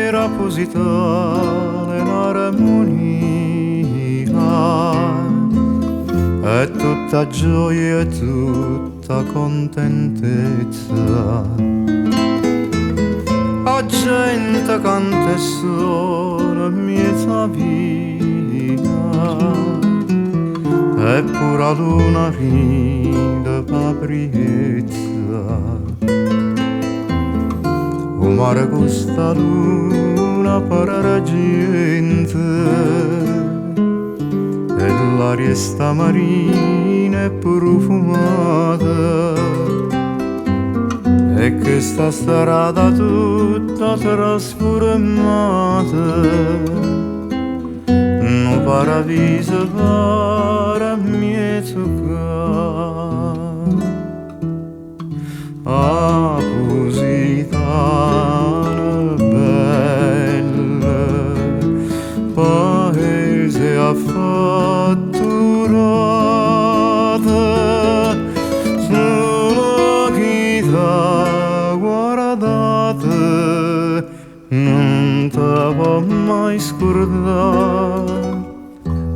era positata in armonia, è tutta gioia e tutta contentezza. La gente canta e suona miezza via, eppure la luna ride papriezza. O mare questa luna per argento e l'aria sta marina e profumata, e che sta strada tutta trasformata no paradiso para me toccare. Ah, Positano bella, paese affatturata, solo chi t'ha guardata non te può mai scordare,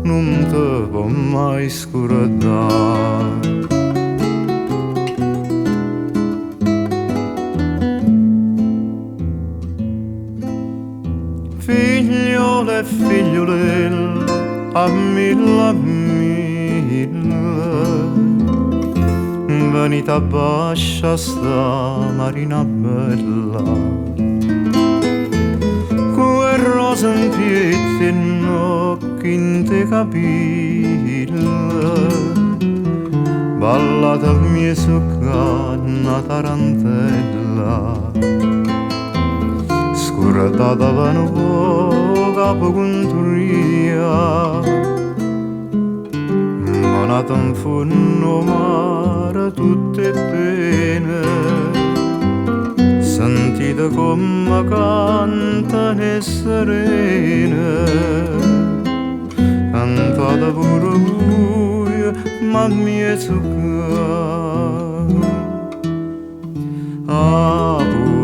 non te può mai scordare. Figliole e figliolelle, a mille, venite a bascia sta marina bella, quel rosa in piedi e occhi in te capille, ballata mia succanna tarantella, scordata vano capo contria, ma nata in fondo mare tutte pene, sentite come cantano e serene, cantate pure voi, ma mia zucca. Ah,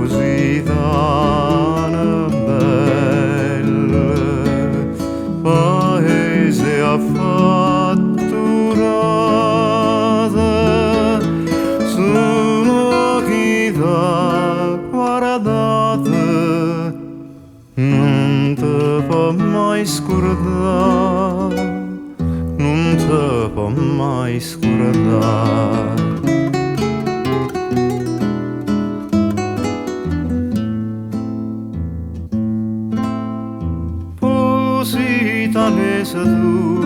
Positano bella, paese affatturata, solo chi t'ha guardata non te può mai scordare, non te può mai scordare. Positanese tu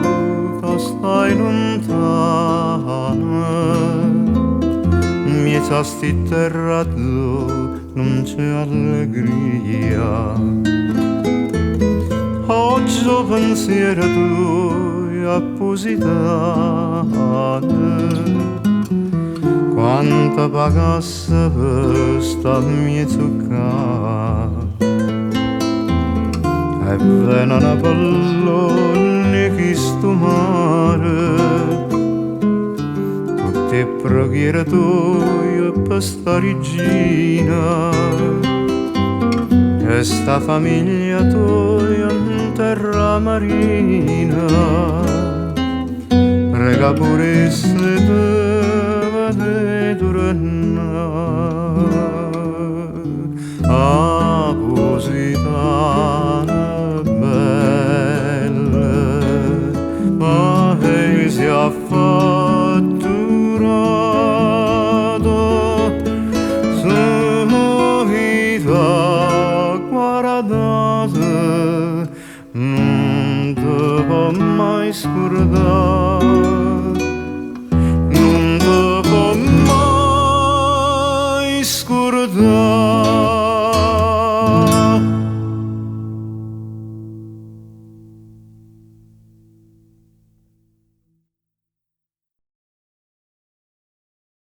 che stai lontana, miezza sti terra tu non c'è allegria. Oggi pensiero tu a Positano, quanta pagasse per sta mia zucca. E vengono a pallone chi sto mare, tutte preghiere tue per sta regina, e sta famiglia tua in terra marina, prega pure se deve tornare. Ah, Positano paese affatturato, solo chi t'ha guardata non te può mai scordare, non te può mai scordare.